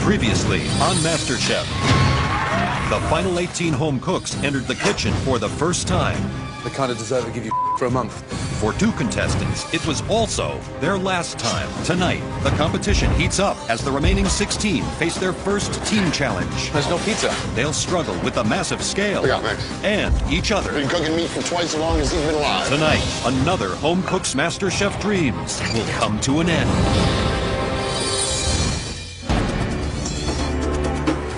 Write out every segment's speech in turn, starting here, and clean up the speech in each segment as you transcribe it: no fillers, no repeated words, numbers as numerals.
Previously on MasterChef, the final 18 home cooks entered the kitchen for the first time. The kind of dessert they give you for a month. For two contestants, it was also their last time. Tonight, the competition heats up as the remaining 16 face their first team challenge. There's no pizza. They'll struggle with the massive scale Look out, Max. and each other. Been cooking meat for twice as long as he's been alive. Tonight, another home cook's MasterChef dreams will come to an end.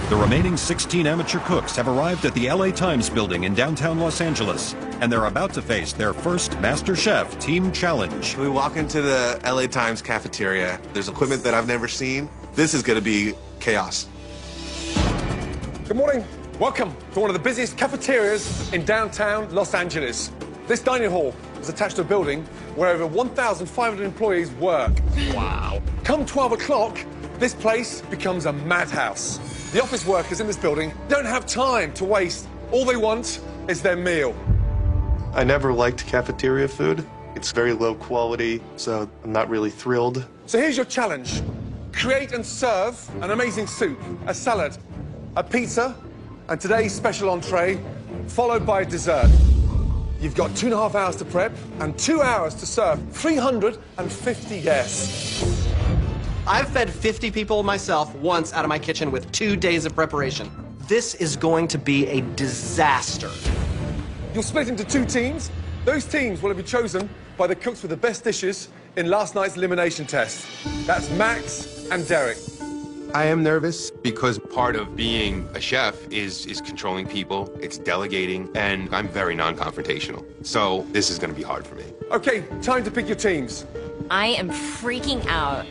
The remaining 16 amateur cooks have arrived at the LA Times building in downtown Los Angeles, and they're about to face their first MasterChef team challenge. We walk into the LA Times cafeteria. There's equipment that I've never seen. This is going to be chaos. Good morning. Welcome to one of the busiest cafeterias in downtown Los Angeles. This dining hall is attached to a building where over 1,500 employees work. Wow. Come 12 o'clock, this place becomes a madhouse. The office workers in this building don't have time to waste. All they want is their meal. I never liked cafeteria food. It's very low quality, so I'm not really thrilled. So here's your challenge. Create and serve an amazing soup, a salad, a pizza, and today's special entree, followed by a dessert. You've got 2.5 hours to prep and 2 hours to serve 350 guests. I've fed 50 people myself once out of my kitchen with 2 days of preparation. This is going to be a disaster. You'll split into two teams. Those teams will be chosen by the cooks with the best dishes in last night's elimination test. That's Max and Derek. I am nervous because part of being a chef is controlling people, it's delegating, and I'm very non-confrontational. So this is going to be hard for me. Okay, time to pick your teams. I am freaking out.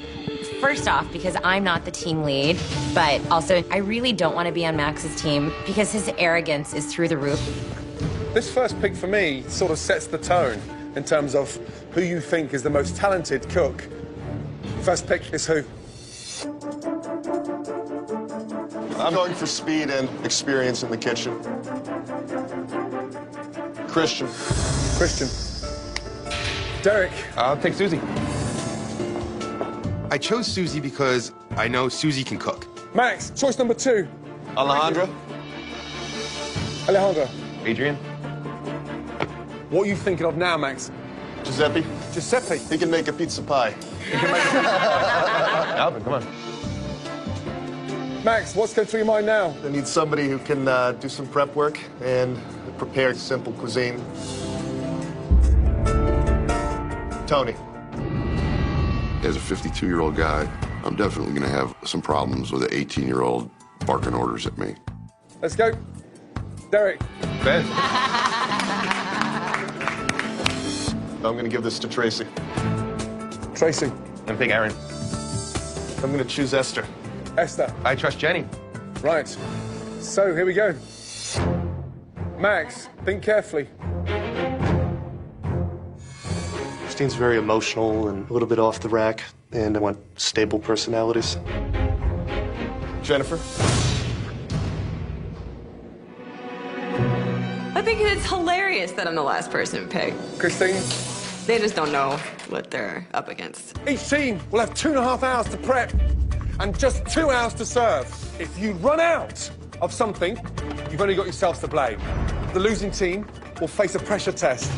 First off, because I'm not the team lead, but also I really don't want to be on Max's team because his arrogance is through the roof. This first pick for me sort of sets the tone in terms of who you think is the most talented cook. First pick is who? I'm going for speed and experience in the kitchen. Christian. Christian. Derek. I'll take Susie. I chose Susie because I know Susie can cook. Max, choice number 2. Alejandra. Alejandro. Adrian? What are you thinking of now, Max? Giuseppe. Giuseppe. He can make a pizza pie. Alvin, come on. Max, what's going through your mind now? I need somebody who can do some prep work and prepare simple cuisine. Tony. As a 52-year-old guy, I'm definitely going to have some problems with an 18-year-old barking orders at me. Let's go. Derek. Ben. I'm going to give this to Tracy. Tracy. I'm going to pick Aaron. I'm going to choose Esther. Esther. I trust Jenny. Right. So, here we go. Max, think carefully. Christine's very emotional and a little bit off the rack, and I want stable personalities. Jennifer? I think it's hilarious that I'm the last person picked. Christine. They just don't know what they're up against. Each team will have 2.5 hours to prep and just 2 hours to serve. If you run out of something, you've only got yourselves to blame. The losing team will face a pressure test.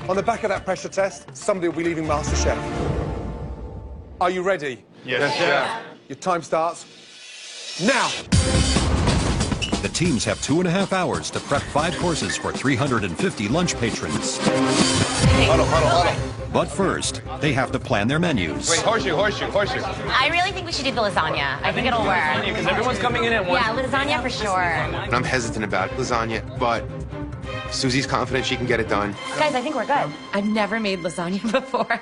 On the back of that pressure test, somebody will be leaving MasterChef. Are you ready? Yes, Yeah. Your time starts now. The teams have 2.5 hours to prep 5 courses for 350 lunch patrons. Huddle. But first, they have to plan their menus. Wait, horseshoe. I really think we should do the lasagna. I think it'll work. Because everyone's coming in at once. Yeah, lasagna for sure. I'm hesitant about lasagna, but Susie's confident she can get it done. Guys, I think we're good. I've never made lasagna before.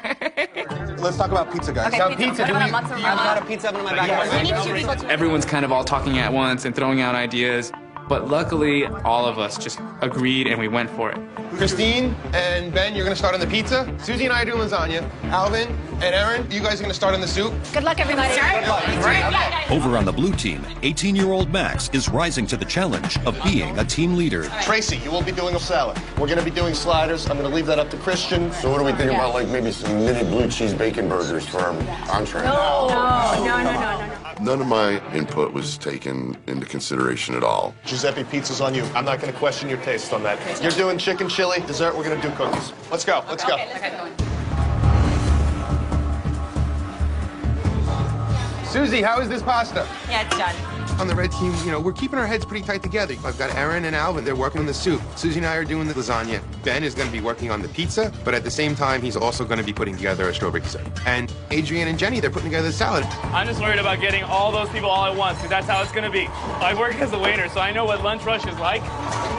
Let's talk about pizza, guys. Okay, pizza. I've got a pizza oven in my backyard. We need 2 people to... Everyone's kind of all talking at once and throwing out ideas. But luckily, all of us just agreed and we went for it. Christine and Ben, you're going to start on the pizza. Susie and I are doing lasagna. Alvin and Aaron, you guys are going to start on the soup. Good luck, everybody. Over on the blue team, 18-year-old Max is rising to the challenge of being a team leader. Tracy, you will be doing a salad. We're going to be doing sliders. I'm going to leave that up to Christian. So what do we think about, like, maybe some mini blue cheese bacon burgers for our entree? No. None of my input was taken into consideration at all. Giuseppe, pizza's on you. I'm not going to question your taste on that. You're doing chicken chili. Dessert, we're going to do cookies. Let's go. Let's go. Susie, how is this pasta? Yeah, it's done. On the red team, you know, we're keeping our heads pretty tight together. I've got Aaron and Alvin, they're working on the soup. Susie and I are doing the lasagna. Ben is going to be working on the pizza, but at the same time, he's also going to be putting together a strawberry dessert. And Adrian and Jenny, they're putting together the salad. I'm just worried about getting all those people all at once, because that's how it's going to be. I work as a waiter, so I know what lunch rush is like.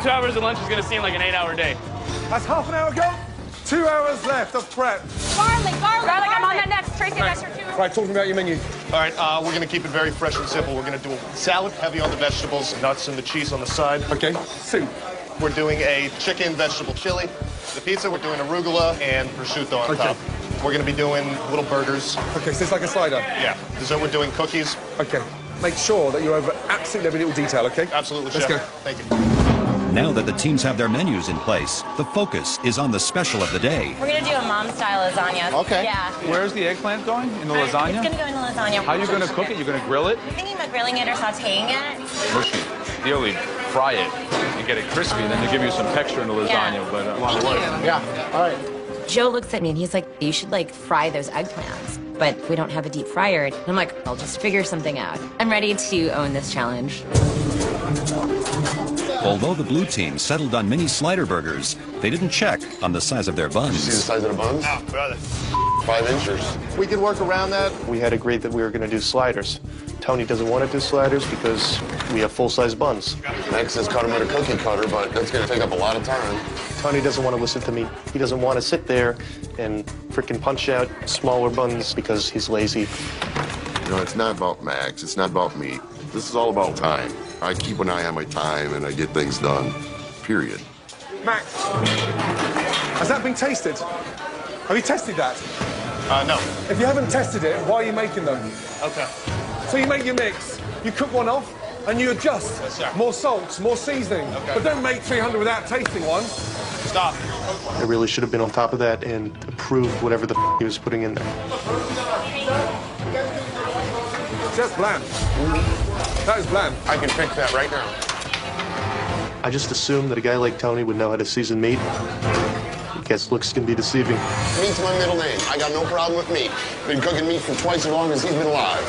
2 hours of lunch is going to seem like an 8-hour day. That's half an hour ago. 2 hours left of prep. Garlic, I'm on that next. Tracy, that's your 2 hours. Right, talking about your menu. All right, we're going to keep it very fresh and simple. We're going to do a salad, heavy on the vegetables, nuts and the cheese on the side. Okay, soup. We're doing a chicken vegetable chili. The pizza, we're doing arugula and prosciutto on top. We're going to be doing little burgers. Okay, so it's like a slider? Yeah. Dessert, we're doing cookies. Okay. Make sure that you're over absolutely every little detail, okay? Absolutely, Let's Chef. go. Thank you. Now that the teams have their menus in place, the focus is on the special of the day. We're gonna do a mom-style lasagna. Okay. Yeah. Where's the eggplant going? In the lasagna? It's gonna go in the lasagna. How are you going to cook it? You're going to grill it? I'm thinking about grilling it or sautéing it. Mushy. Ideally, fry it and get it crispy, and then to give you some texture in the lasagna. Yeah. But Thank you. Yeah. All right. Joe looks at me and he's like, you should like fry those eggplants. But we don't have a deep fryer. And I'm like, I'll just figure something out. I'm ready to own this challenge. Although the blue team settled on mini slider burgers, they didn't check on the size of their buns. See the size of the buns? Oh, brother. 5 inches. We could work around that. We had agreed that we were going to do sliders. Tony doesn't want to do sliders because we have full-size buns. Max has cut them with a cookie cutter, but that's going to take up a lot of time. Tony doesn't want to listen to me. He doesn't want to sit there and frickin' punch out smaller buns because he's lazy. You know, it's not about Max. It's not about me. This is all about time. I keep an eye on my time and I get things done, period. Max, has that been tasted? Have you tested that? No. If you haven't tested it, why are you making them? Okay. So you make your mix, you cook one off, and you adjust. Yes, sir. More salt, more seasoning. Okay. But don't make 300 without tasting one. Stop. I really should have been on top of that and approved whatever the he was putting in there. Just bland. That is bland. I can fix that right now. I just assumed that a guy like Tony would know how to season meat. I guess looks can be deceiving. Meat's my middle name. I got no problem with meat. Been cooking meat for twice as long as he's been alive.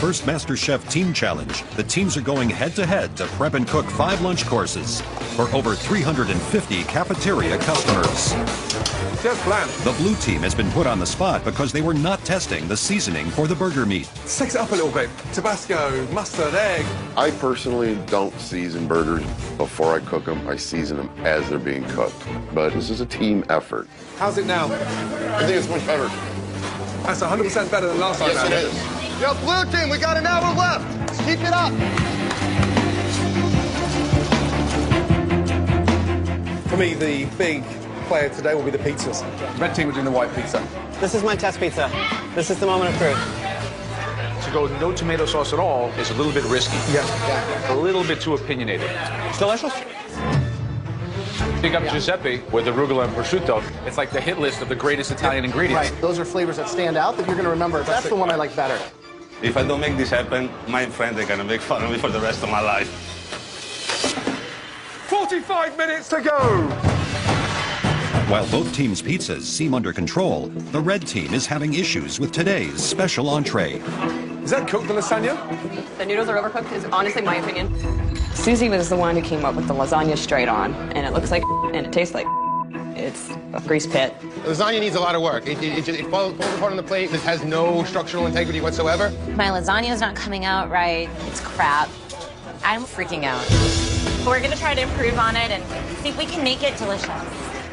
First MasterChef Team Challenge, the teams are going head-to-head to prep and cook 5 lunch courses for over 350 cafeteria customers. Just bland. The blue team has been put on the spot because they were not testing the seasoning for the burger meat. Sex it up a little bit. Tabasco, mustard, egg. I personally don't season burgers before I cook them. I season them as they're being cooked. But this is a team effort. How's it now? I think it's much better. That's 100% better than last time. Yes, it is. Yo, blue team, we got an hour left. Let's keep it up. For me, the big player today will be the pizzas. Red team are doing the white pizza. This is my test pizza. This is the moment of truth. To go no tomato sauce at all is a little bit risky. Yeah. A little bit too opinionated. It's delicious. Pick up Giuseppe with arugula and prosciutto. It's like the hit list of the greatest Italian ingredients. Right. Those are flavors that stand out that you're going to remember. That's the one I like better. If I don't make this happen, my friends are going to make fun of me for the rest of my life. 45 minutes to go! While both teams' pizzas seem under control, the red team is having issues with today's special entree. Is that cooked, the lasagna? The noodles are overcooked, is honestly my opinion. Susie was the one who came up with the lasagna straight on, and it looks like and it tastes like it's a grease pit. The lasagna needs a lot of work. It falls apart on the plate. It has no structural integrity whatsoever. My lasagna's not coming out right. It's crap. I'm freaking out. We're gonna try to improve on it and see if we can make it delicious.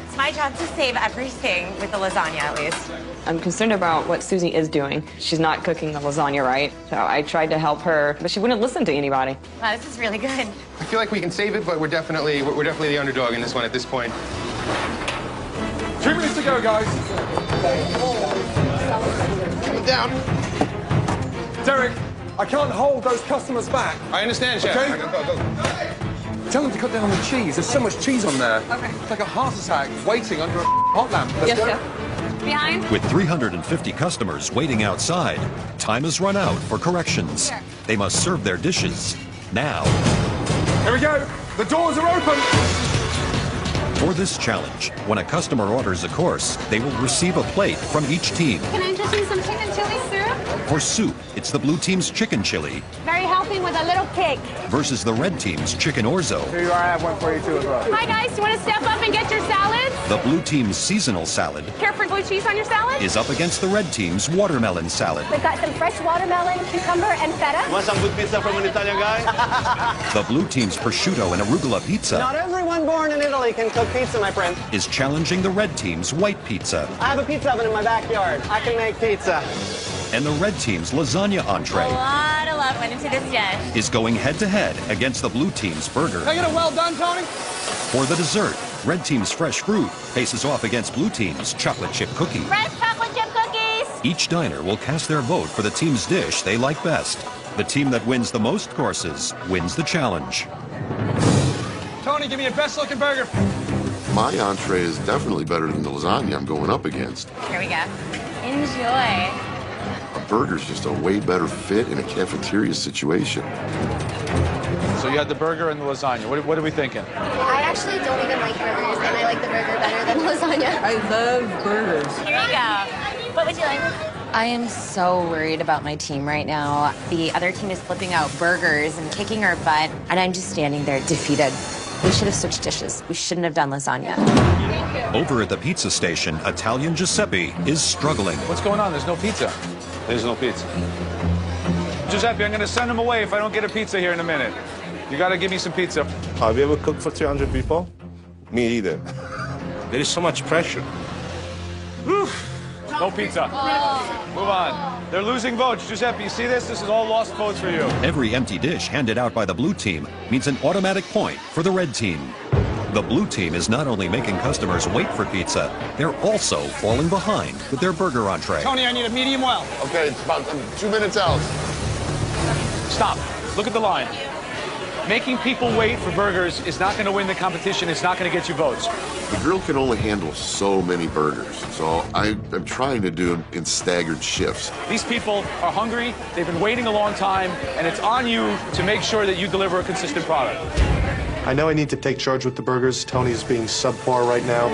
It's my job to save everything with the lasagna, at least. I'm concerned about what Susie is doing. She's not cooking the lasagna right, so I tried to help her, but she wouldn't listen to anybody. Wow, this is really good. I feel like we can save it, but we're definitely the underdog in this one at this point. 2 minutes to go, guys. Calm down. Derek, I can't hold those customers back. I understand, Chef. Okay? Tell them to cut down on the cheese. There's so much cheese on there. Okay. It's like a heart attack waiting under a hot lamp. Let's go. Behind. With 350 customers waiting outside, time has run out for corrections. They must serve their dishes now. Here we go. The doors are open. For this challenge, when a customer orders a course, they will receive a plate from each team. Can I just use some chicken chili syrup? For soup, it's the blue team's chicken chili Very helping with a little kick. versus the red team's chicken orzo. Here you are. I have one for you too as well. Hi guys, do you want to step up and get your salads? The blue team's seasonal salad Care for blue cheese on your salad? is up against the red team's watermelon salad. We've got some fresh watermelon, cucumber, and feta. Want some good pizza from an Italian guy? The blue team's prosciutto and arugula pizza Not everyone born in Italy can cook pizza, my friend. is challenging the red team's white pizza. I have a pizza oven in my backyard. I can make pizza. And the red team's lasagna A entree lot of love went into this dish. is going head-to-head against the blue team's burger. Can I get a well done, Tony? For the dessert, red team's fresh fruit faces off against blue team's chocolate chip cookie. Fresh chocolate chip cookies. Each diner will cast their vote for the team's dish they like best. The team that wins the most courses wins the challenge. Tony, give me your best looking burger. My entree is definitely better than the lasagna I'm going up against. Here we go. Enjoy. A burger's just a way better fit in a cafeteria situation. So you had the burger and the lasagna. What are we thinking? I actually don't even like burgers, and I like the burger better than lasagna. I love burgers. Here you go. What would you like? I am so worried about my team right now. The other team is flipping out burgers and kicking our butt, and I'm just standing there defeated. We should have switched dishes. We shouldn't have done lasagna. Over at the pizza station, Italian Giuseppe is struggling. What's going on? There's no pizza. There's no pizza. Giuseppe, I'm going to send him away if I don't get a pizza here in a minute. You got to give me some pizza. Have you ever cooked for 300 people? Me either. There is so much pressure. No pizza. Move on. They're losing votes. Giuseppe, you see this? This is all lost votes for you. Every empty dish handed out by the blue team means an automatic point for the red team. The blue team is not only making customers wait for pizza, they're also falling behind with their burger entree. Tony, I need a medium well. Okay, it's about 2 minutes out. Stop. Look at the line. Making people wait for burgers is not going to win the competition. It's not going to get you votes. The grill can only handle so many burgers, so I'm trying to do them in staggered shifts. These people are hungry. They've been waiting a long time, and it's on you to make sure that you deliver a consistent product. I know I need to take charge with the burgers. Tony's being subpar right now.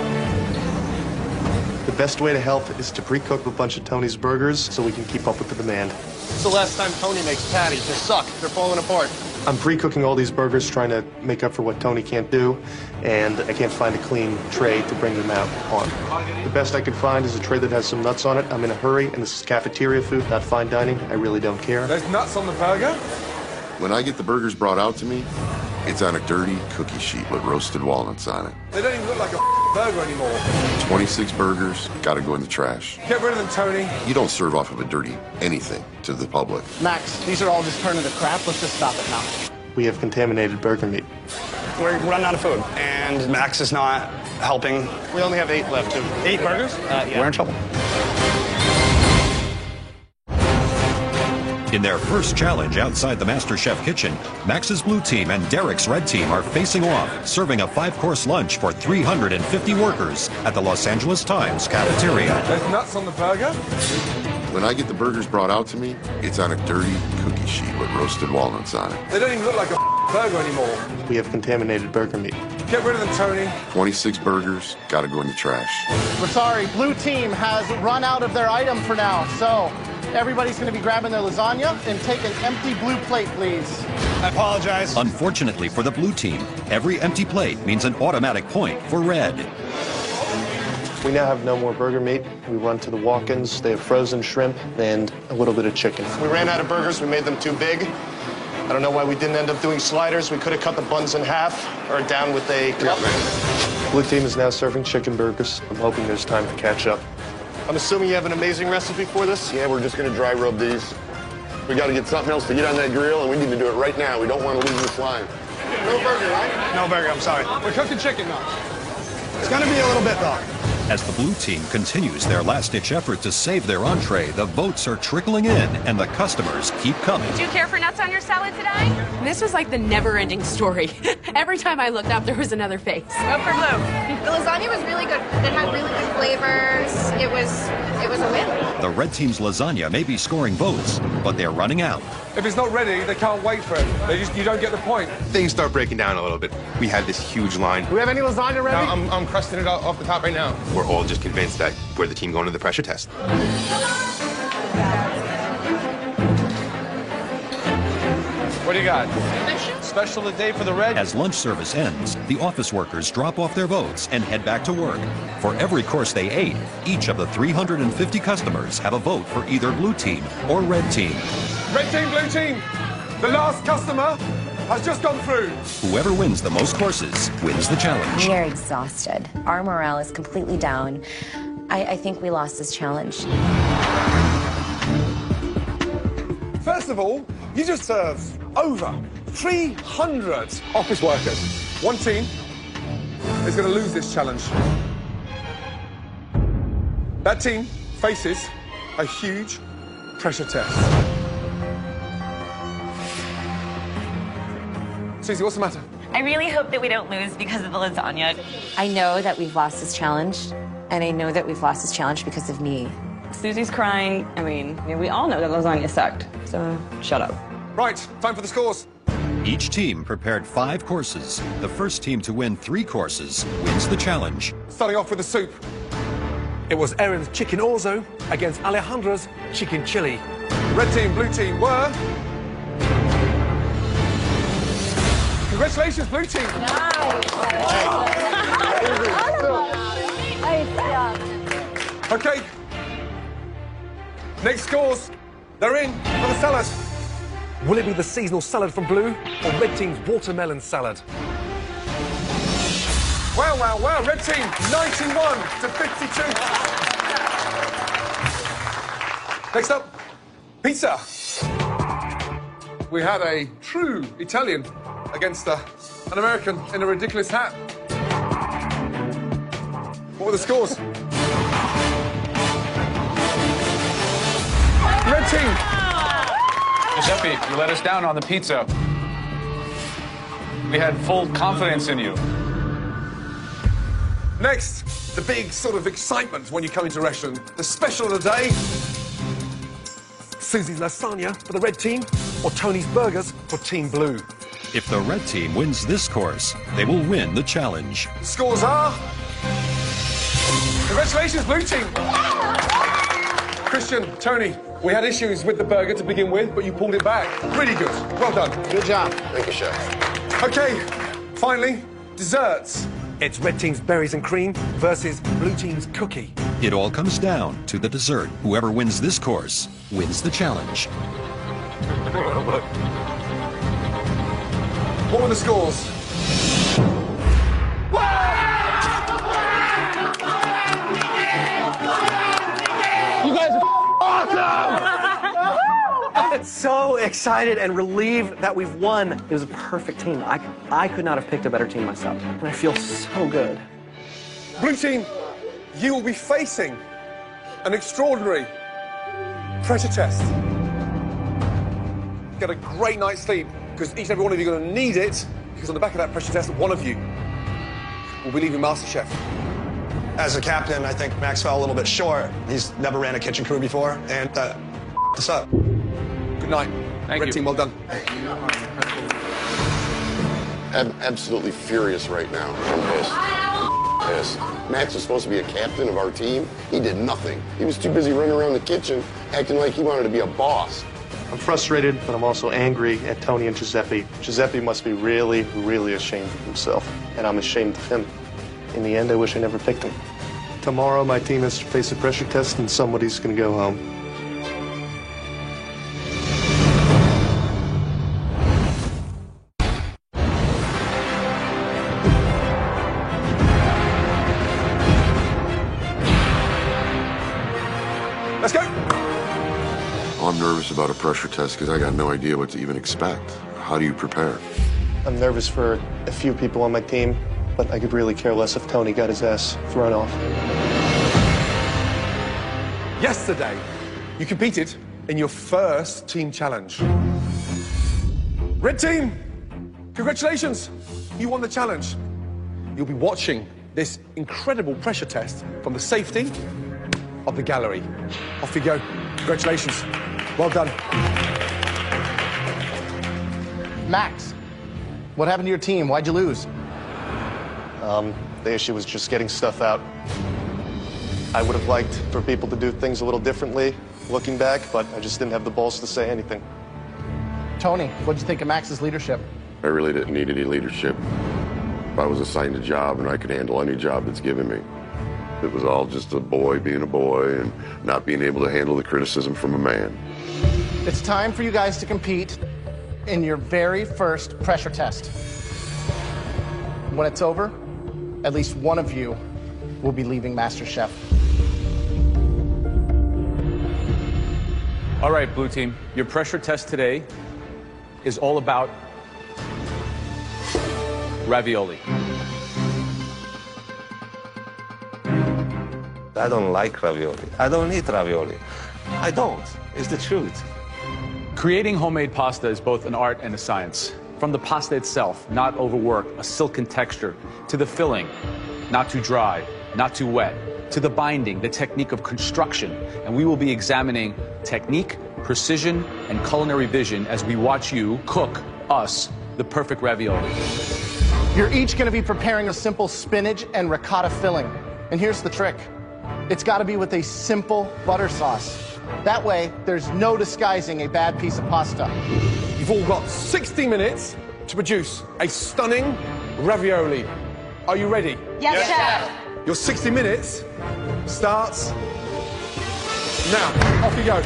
The best way to help is to pre-cook a bunch of Tony's burgers so we can keep up with the demand. It's the last time Tony makes patties. They suck. They're falling apart. I'm pre-cooking all these burgers, trying to make up for what Tony can't do, and I can't find a clean tray to bring them out on. The best I can find is a tray that has some nuts on it. I'm in a hurry, and this is cafeteria food, not fine dining. I really don't care. There's nuts on the burger? When I get the burgers brought out to me, it's on a dirty cookie sheet with roasted walnuts on it. They don't even look like a burger anymore. 26 burgers, gotta go in the trash. Get rid of them, Tony. You don't serve off of a dirty anything to the public. Max, these are all just turning to crap. Let's just stop it now. We have contaminated burger meat. We're running out of food, and Max is not helping. We only have 8 left. 8 burgers? Yeah. We're in trouble. In their first challenge outside the MasterChef kitchen, Max's blue team and Derek's red team are facing off, serving a 5-course lunch for 350 workers at the Los Angeles Times cafeteria. There's nuts on the burger? When I get the burgers brought out to me, it's on a dirty cookie sheet with roasted walnuts on it. They don't even look like a burger anymore. We have contaminated burger meat. Get rid of them, Tony. 26 burgers, gotta go in the trash. We're sorry. Blue team has run out of their item for now, so everybody's going to be grabbing their lasagna and take an empty blue plate, please. I apologize. Unfortunately for the blue team, every empty plate means an automatic point for red. We now have no more burger meat. We run to the walk-ins. They have frozen shrimp and a little bit of chicken. We ran out of burgers. We made them too big. I don't know why we didn't end up doing sliders. We could have cut the buns in half or down with a cup. Blue team is now serving chicken burgers. I'm hoping there's time to catch up. I'm assuming you have an amazing recipe for this? Yeah, we're just gonna dry rub these. We gotta get something else to get on that grill, and we need to do it right now. We don't want to lose this line. No burger, right? No burger, I'm sorry. We're cooking chicken now. It's gonna be a little bit, though. As the blue team continues their last-ditch effort to save their entree, the votes are trickling in and the customers keep coming. Do you care for nuts on your salad today? This was like the never-ending story. Every time I looked up, there was another face. Go for blue. The lasagna was really good. It had really good flavors. It was a win. The red team's lasagna may be scoring votes, but they're running out. If it's not ready, they can't wait for it. You don't get the point. Things start breaking down a little bit. We have this huge line. Do we have any lasagna ready? I'm crusting it off the top right now. We're all just convinced that we're the team going to the pressure test. What do you got? Special today for the red. As lunch service ends, the office workers drop off their votes and head back to work. For every course they ate, each of the 350 customers have a vote for either blue team or red team. Red team, blue team. The last customer has just gone through. Whoever wins the most courses wins the challenge. We are exhausted. Our morale is completely down. I think we lost this challenge. First of all, you just served over 300 office workers. One team is going to lose this challenge. That team faces a huge pressure test. Susie, what's the matter? I really hope that we don't lose because of the lasagna. I know that we've lost this challenge, and I know that we've lost this challenge because of me. Susie's crying. I mean, we all know that lasagna sucked, so shut up. Right, time for the scores. Each team prepared 5 courses. The first team to win 3 courses wins the challenge. Starting off with the soup. It was Erin's chicken orzo against Alejandra's chicken chili. Red team, blue team were... Congratulations, blue team. Okay. Next scores. They're in for the salad. Will it be the seasonal salad from blue or red team's watermelon salad? Wow, wow, wow. Red team, 91 to 52. Next up, pizza. We had a true Italian against an American in a ridiculous hat. What were the scores? Red team. Giuseppe, you let us down on the pizza. We had full confidence in you. Next, the big sort of excitement when you come into a restaurant. The special of the day. Susie's lasagna for the red team or Tony's burgers for Team Blue. If the red team wins this course, they will win the challenge. Scores are... Congratulations, blue team. Christian, Tony, we had issues with the burger to begin with, but you pulled it back. Really good. Well done. Good job. Thank you, Chef. Okay, finally, desserts. It's red team's berries and cream versus blue team's cookie. It all comes down to the dessert. Whoever wins this course wins the challenge. What were the scores? You guys are awesome! I'm so excited and relieved that we've won. It was a perfect team. I could not have picked a better team myself, and I feel so good. Blue team, you will be facing an extraordinary pressure test. Get a great night's sleep, because each and every one of you are going to need it, because on the back of that pressure test, one of you will be leaving MasterChef. As a captain, I think Max fell a little bit short. He's never ran a kitchen crew before, and this up. Good night. Thank Red you. team, well done. I'm absolutely furious right now. I'm pissed. Max was supposed to be a captain of our team. He did nothing. He was too busy running around the kitchen acting like he wanted to be a boss. I'm frustrated, but I'm also angry at Tony and Giuseppe. Giuseppe must be really, really ashamed of himself, and I'm ashamed of him. In the end, I wish I never picked him. Tomorrow, my team has to face a pressure test, and somebody's going to go home. Let's go. I'm nervous about a pressure test because I got no idea what to even expect. How do you prepare? I'm nervous for a few people on my team, but I could really care less if Tony got his ass thrown off. Yesterday, you competed in your first team challenge. Red team, congratulations. You won the challenge. You'll be watching this incredible pressure test from the safety of the gallery. Off you go. Congratulations. Well done. Max, what happened to your team? Why'd you lose? The issue was just getting stuff out. I would have liked for people to do things a little differently, looking back, but I just didn't have the balls to say anything. Tony, what'd you think of Max's leadership? I really didn't need any leadership. If I was assigned a job and I could handle any job that's given me. It was all just a boy being a boy and not being able to handle the criticism from a man. It's time for you guys to compete in your very first pressure test. When it's over, at least one of you will be leaving MasterChef. All right, Blue Team, your pressure test today is all about ravioli. I don't like ravioli. I don't eat ravioli. I don't. It's the truth. Creating homemade pasta is both an art and a science. From the pasta itself, not overworked, a silken texture, to the filling, not too dry, not too wet, to the binding, the technique of construction. And we will be examining technique, precision, and culinary vision as we watch you cook us the perfect ravioli. You're each going to be preparing a simple spinach and ricotta filling. And here's the trick. It's got to be with a simple butter sauce. That way, there's no disguising a bad piece of pasta. You've all got 60 minutes to produce a stunning ravioli. Are you ready? Yes, Chef. Your 60 minutes starts now. Off you go.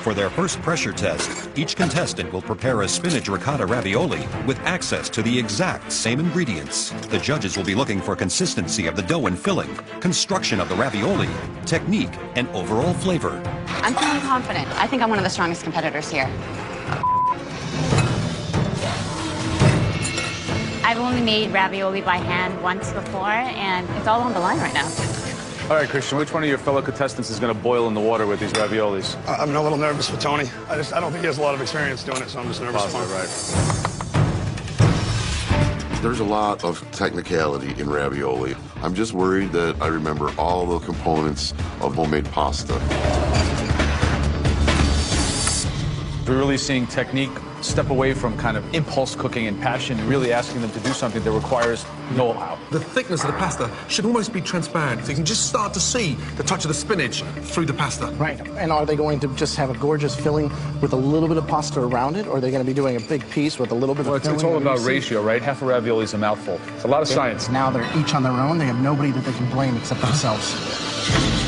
For their first pressure test, each contestant will prepare a spinach ricotta ravioli with access to the exact same ingredients. The judges will be looking for consistency of the dough and filling, construction of the ravioli, technique, and overall flavor. I'm feeling confident. I think I'm one of the strongest competitors here. I've only made ravioli by hand once before, and it's all on the line right now. All right, Christian, which one of your fellow contestants is going to boil in the water with these raviolis? I'm a little nervous for Tony. I don't think he has a lot of experience doing it, so I'm just nervous for him. There's a lot of technicality in ravioli. I'm just worried that I remember all the components of homemade pasta. We're really seeing technique step away from kind of impulse cooking and passion and really asking them to do something that requires know-how. The thickness of the pasta should almost be transparent, so you can just start to see the touch of the spinach through the pasta. Right. And are they going to just have a gorgeous filling with a little bit of pasta around it, or are they going to be doing a big piece with a little bit of filling? It's all about ratio, right? Half a ravioli is a mouthful. It's a lot of science. Now they're each on their own. They have nobody that they can blame except themselves.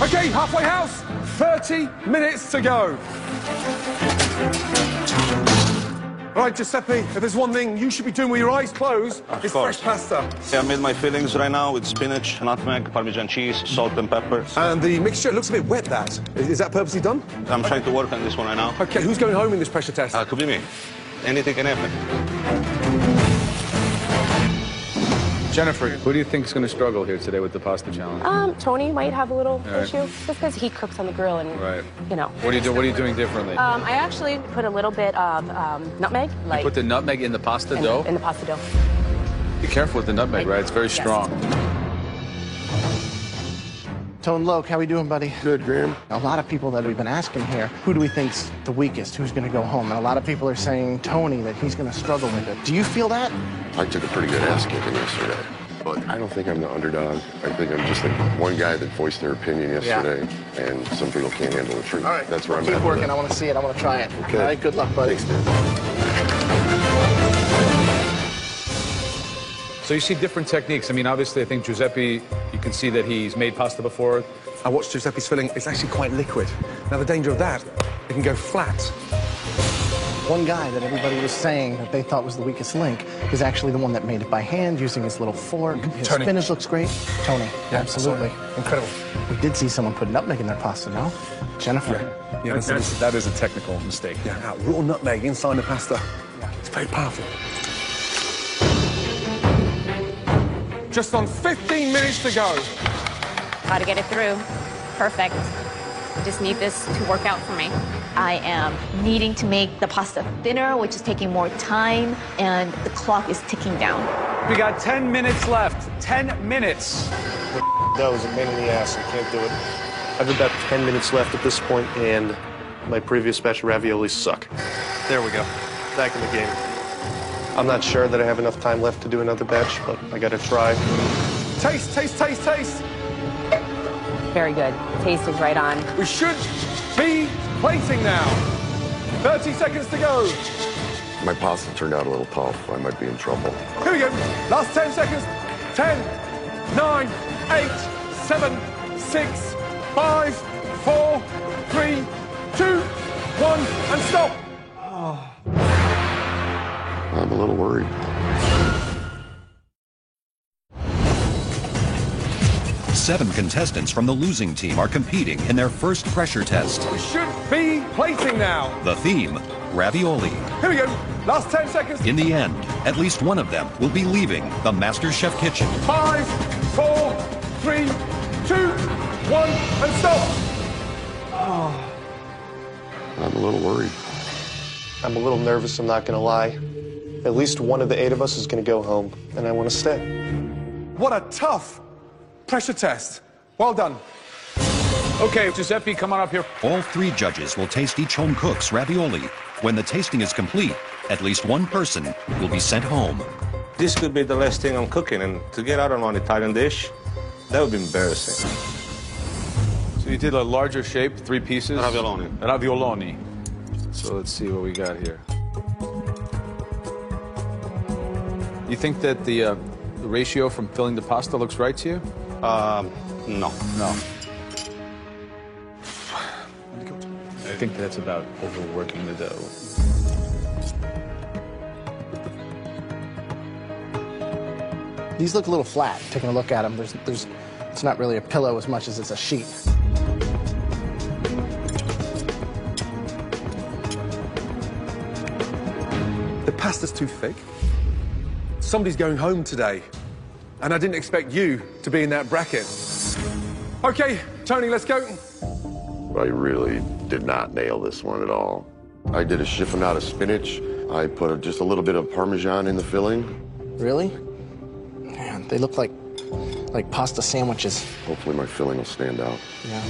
Okay, halfway house, 30 minutes to go. All right, Giuseppe, if there's one thing you should be doing with your eyes closed, it's fresh pasta. Yeah, I made my fillings right now with spinach, nutmeg, Parmesan cheese, salt and pepper. And the mixture looks a bit wet, that. Is that purposely done? I'm trying to work on this one right now. Okay, who's going home in this pressure test? Could be me. Anything can happen. Jennifer, who do you think is going to struggle here today with the pasta challenge? Tony might have a little Right. issue just because he cooks on the grill and, Right. you know. What are you doing differently? I actually put a little bit of nutmeg, You put the nutmeg in the pasta dough? in the pasta dough. Be careful with the nutmeg, right? It's very strong. Tone Loke, how we doing, buddy? Good, Graham. A lot of people that we've been asking here, who do we think's the weakest? Who's going to go home? And a lot of people are saying Tony, that he's going to struggle with it. Do you feel that? I took a pretty good ass kicking yesterday, but I don't think I'm the underdog. I think I'm just like one guy that voiced their opinion yesterday, and some people can't handle the truth. All right. That's where I'm Keep at. with working. it. I want to see it. I want to try it. Okay. All right. Good luck, buddy. Thanks, man. So you see different techniques. I mean, obviously, I think Giuseppe, you can see that he's made pasta before. I watched Giuseppe's filling. It's actually quite liquid. Now, the danger of that, it can go flat. One guy that everybody was saying that they thought was the weakest link is actually the one that made it by hand using his little fork. His Tony. spinach looks great. Tony, Yeah, absolutely. Incredible. We did see someone put nutmeg in their pasta, no? Jennifer. Yeah, that is a technical mistake. Yeah, raw nutmeg inside the pasta. Yeah. It's very powerful. Just on 15 minutes to go. Got to get it through. Perfect. I just need this to work out for me. I am needing to make the pasta thinner, which is taking more time, and the clock is ticking down. We got 10 minutes left. 10 minutes. That was a pain in the ass. I can't do it. I have about 10 minutes left at this point, and my previous batch of raviolis suck. There we go. Back in the game. I'm not sure that I have enough time left to do another batch, but I gotta try. Taste, taste, taste, taste. Very good. Taste is right on. We should be plating now. 30 seconds to go. My pasta turned out a little tough. I might be in trouble. Here we go. Last 10 seconds. 10, 9, 8, 7, 6, 5, 4, 3, 2, 1, and stop. Oh. I'm a little worried. Seven contestants from the losing team are competing in their first pressure test. We should be plating now. The theme, ravioli. Here we go. Last 10 seconds. In the end, at least one of them will be leaving the MasterChef kitchen. 5, 4, 3, 2, 1, and stop. Oh. I'm a little worried. I'm a little nervous, I'm not gonna lie. At least one of the 8 of us is gonna go home, and I wanna stay. What a tough pressure test. Well done. Okay, Giuseppe, come on up here. All 3 judges will taste each home cook's ravioli. When the tasting is complete, at least one person will be sent home. This could be the last thing I'm cooking, and to get out on an Italian dish, that would be embarrassing. So you did a larger shape, 3 pieces? Ravioloni. Ravioloni. So let's see what we got here. You think that the ratio from filling the pasta looks right to you? No. No. I think that's about overworking the dough. These look a little flat, taking a look at them. It's not really a pillow as much as it's a sheet. The pasta's too thick. Somebody's going home today, and I didn't expect you to be in that bracket. Okay, Tony, let's go. I really did not nail this one at all. I did a chiffonata spinach. I put just a little bit of Parmesan in the filling. Really? Man, they look like pasta sandwiches. Hopefully my filling will stand out. Yeah.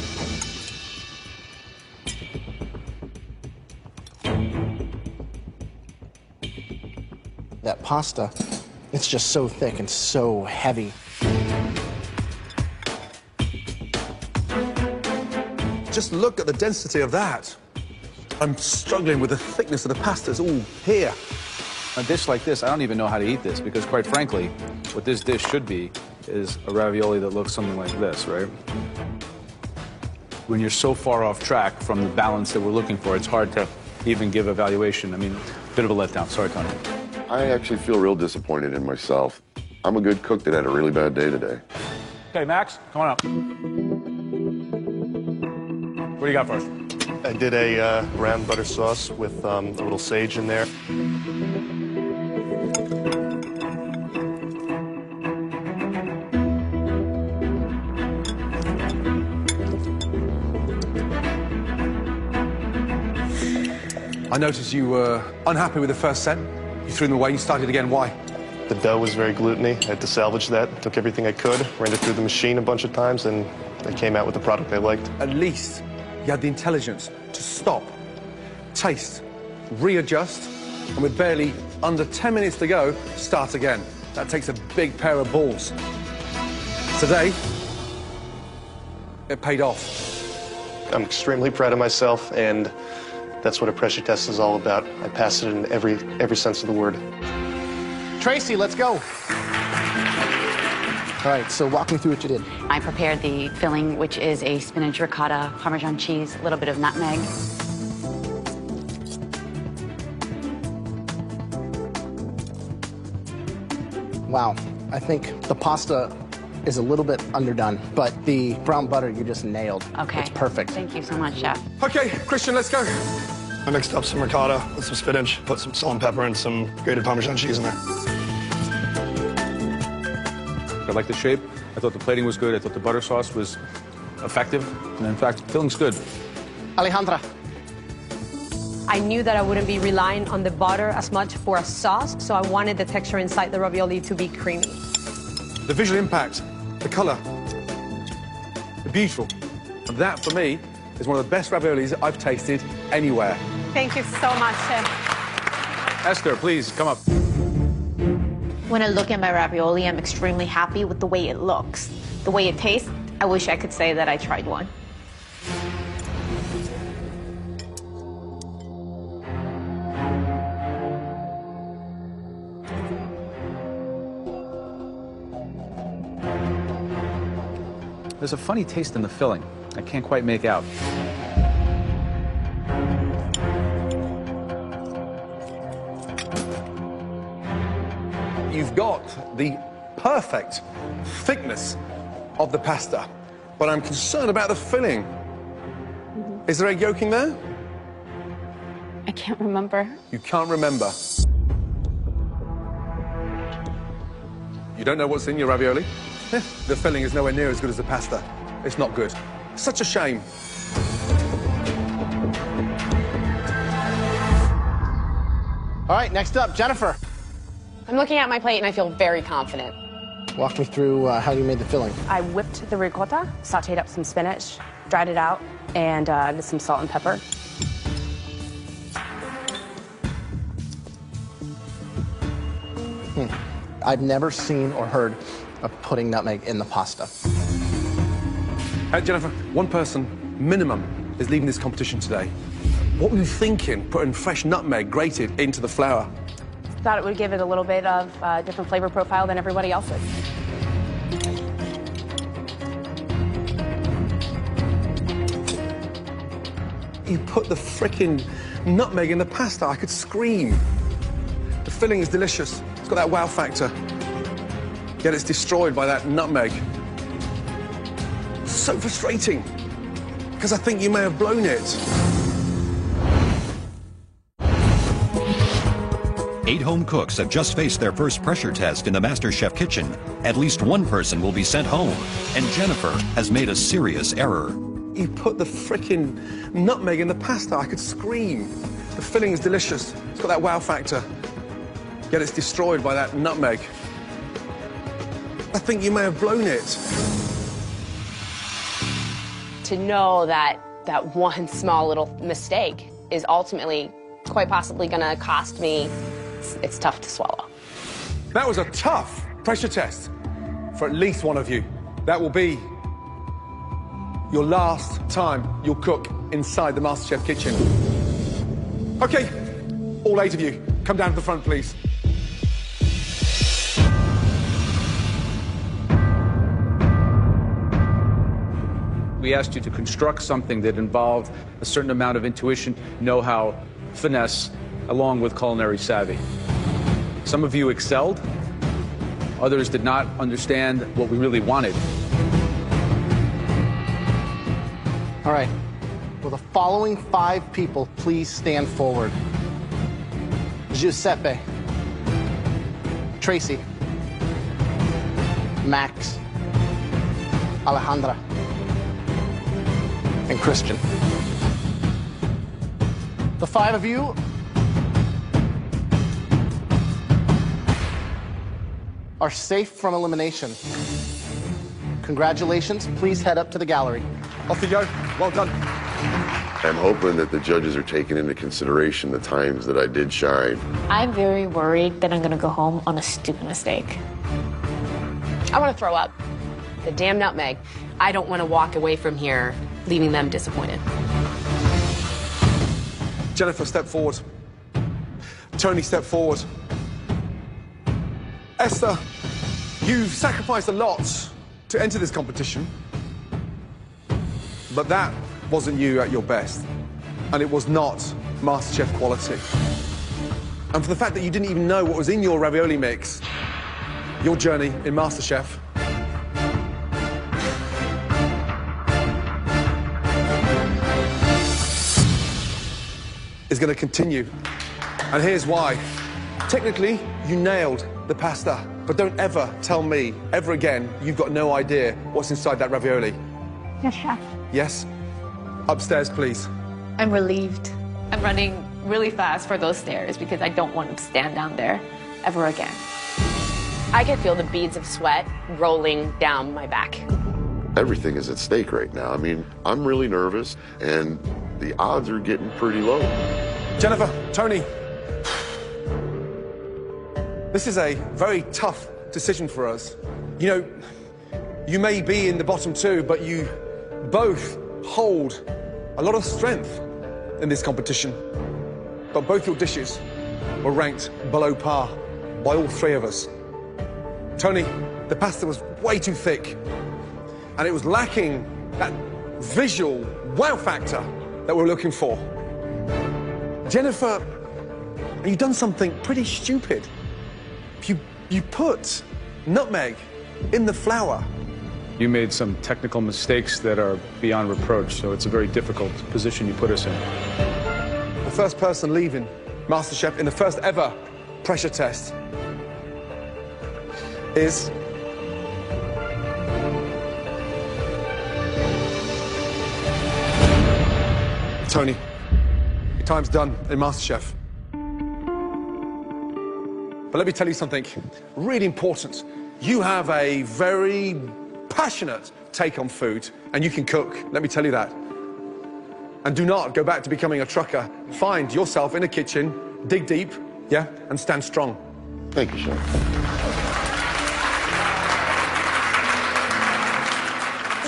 That pasta, it's just so thick and so heavy. Just look at the density of that. I'm struggling with the thickness of the pasta. It's all here. A dish like this, I don't even know how to eat this, because quite frankly, what this dish should be is a ravioli that looks something like this, right? When you're so far off track from the balance that we're looking for, it's hard to even give a valuation. I mean, bit of a letdown. Sorry, Tony. I actually feel real disappointed in myself. I'm a good cook that had a really bad day today. Okay, Max, come on up. What do you got for us? I did a brown butter sauce with a little sage in there. I noticed you were unhappy with the first set. You threw them away, you started again. Why? The dough was very gluteny. I had to salvage that. Took everything I could, ran it through the machine a bunch of times, and I came out with the product I liked. At least you had the intelligence to stop, taste, readjust, and with barely under 10 minutes to go, start again. That takes a big pair of balls. Today, it paid off. I'm extremely proud of myself, and that's what a pressure test is all about. I passed it in every sense of the word. Tracy, let's go. All right, so walk me through what you did. I prepared the filling, which is a spinach ricotta, Parmesan cheese, a little bit of nutmeg. Wow, I think the pasta is a little bit underdone, but the brown butter you just nailed. Okay. It's perfect. Thank you so much, Chef. Okay, Christian, let's go. I mixed up some ricotta with some spinach, put some salt and pepper and some grated Parmesan cheese in there. I like the shape. I thought the plating was good. I thought the butter sauce was effective, and in fact, filling's good. Alejandra. I knew that I wouldn't be relying on the butter as much for a sauce, so I wanted the texture inside the ravioli to be creamy. The visual impact, the color, the beautiful. And that, for me, is one of the best raviolis that I've tasted anywhere. Thank you so much, Chef. Esther, please, come up. When I look at my ravioli, I'm extremely happy with the way it looks. The way it tastes, I wish I could say that I tried one. There's a funny taste in the filling. I can't quite make out. You've got the perfect thickness of the pasta, but I'm concerned about the filling. Is there egg yolking there? I can't remember. You can't remember. You don't know what's in your ravioli? The filling is nowhere near as good as the pasta. It's not good. Such a shame. All right, next up, Jennifer. I'm looking at my plate and I feel very confident. Walk me through how you made the filling. I whipped the ricotta, sauteed up some spinach, dried it out, and did some salt and pepper. I've never seen or heard of putting nutmeg in the pasta. Jennifer, one person, minimum, is leaving this competition today. What were you thinking, putting fresh nutmeg grated into the flour? Thought it would give it a little bit of a different flavor profile than everybody else's. You put the frickin' nutmeg in the pasta, I could scream. The filling is delicious. It's got that wow factor. Yet it's destroyed by that nutmeg. So frustrating, because I think you may have blown it. 8 home cooks have just faced their first pressure test in the MasterChef kitchen. At least one person will be sent home, and Jennifer has made a serious error. You put the frickin' nutmeg in the pasta, I could scream. The filling is delicious. It's got that wow factor. Yet it's destroyed by that nutmeg. I think you may have blown it. To know that that one small little mistake is ultimately quite possibly going to cost me, it's tough to swallow. That was a tough pressure test for at least one of you. That will be your last time you'll cook inside the MasterChef kitchen. Okay, all 8 of you, come down to the front, please. We asked you to construct something that involved a certain amount of intuition, know-how, finesse, along with culinary savvy. Some of you excelled, others did not understand what we really wanted. All right, will the following 5 people please stand forward? Giuseppe, Tracy, Max, Alejandra, and Christian. The 5 of you are safe from elimination. Congratulations. Please head up to the gallery. Off you go. Well done. I'm hoping that the judges are taking into consideration the times that I did shine. I'm very worried that I'm going to go home on a stupid mistake. I want to throw up. The damn nutmeg. I don't want to walk away from here leaving them disappointed. Jennifer, step forward. Tony, step forward. Esther, you've sacrificed a lot to enter this competition, but that wasn't you at your best, and it was not MasterChef quality. And for the fact that you didn't even know what was in your ravioli mix, your journey in MasterChef is going to continue. And here's why. Technically, you nailed the pasta, but don't ever tell me, ever again, you've got no idea what's inside that ravioli. Yes, chef. Yes? Upstairs, please. I'm relieved. I'm running really fast for those stairs because I don't want to stand down there ever again. I could feel the beads of sweat rolling down my back. Everything is at stake right now. I mean, I'm really nervous, and the odds are getting pretty low. Jennifer, Tony, this is a very tough decision for us. You know, you may be in the bottom two, but you both hold a lot of strength in this competition. But both your dishes were ranked below par by all three of us. Tony, the pasta was way too thick, and it was lacking that visual wow factor that we're looking for. Jennifer, you've done something pretty stupid. You put nutmeg in the flour. You made some technical mistakes that are beyond reproach, so it's a very difficult position you put us in. The first person leaving MasterChef in the first ever pressure test is Tony. Your time's done in MasterChef. But let me tell you something really important. You have a very passionate take on food, and you can cook, let me tell you that. And do not go back to becoming a trucker. Find yourself in a kitchen, dig deep, yeah, and stand strong. Thank you, Chef.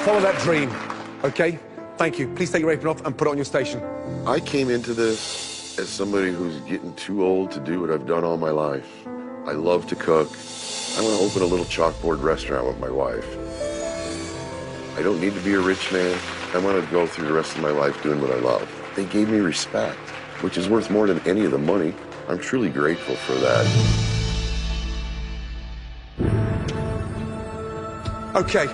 Follow that dream, okay? Thank you. Please take your apron off and put it on your station. I came into this as somebody who's getting too old to do what I've done all my life. I love to cook. I want to open a little chalkboard restaurant with my wife. I don't need to be a rich man. I want to go through the rest of my life doing what I love. They gave me respect, which is worth more than any of the money. I'm truly grateful for that. Okay.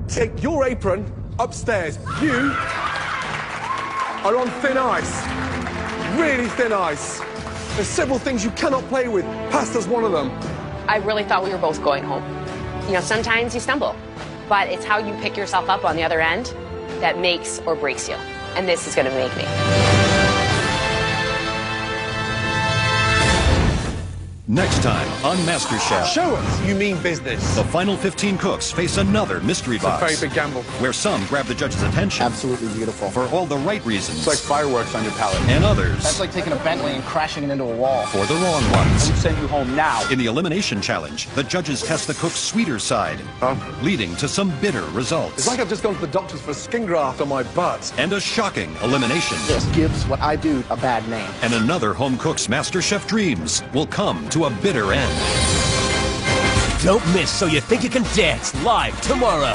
Take your apron upstairs. You are on thin ice. Really thin ice. There's several things you cannot play with. Pasta's one of them. I really thought we were both going home. You know, sometimes you stumble, but it's how you pick yourself up on the other end that makes or breaks you. And this is going to make me. Next time on MasterChef. Show us you mean business. The final 15 cooks face another mystery box. It's a very big gamble. Where some grab the judge's attention. Absolutely beautiful. For all the right reasons. It's like fireworks on your palate. And others. That's like taking a Bentley and crashing it into a wall. For the wrong ones. I'm send you home now. In the elimination challenge, the judges test the cook's sweeter side, leading to some bitter results. It's like I've just gone to the doctors for a skin graft on my butt. And a shocking elimination. This gives what I do a bad name. And another home cook's MasterChef dreams will come to a bitter end. Don't miss So You Think You Can Dance live tomorrow.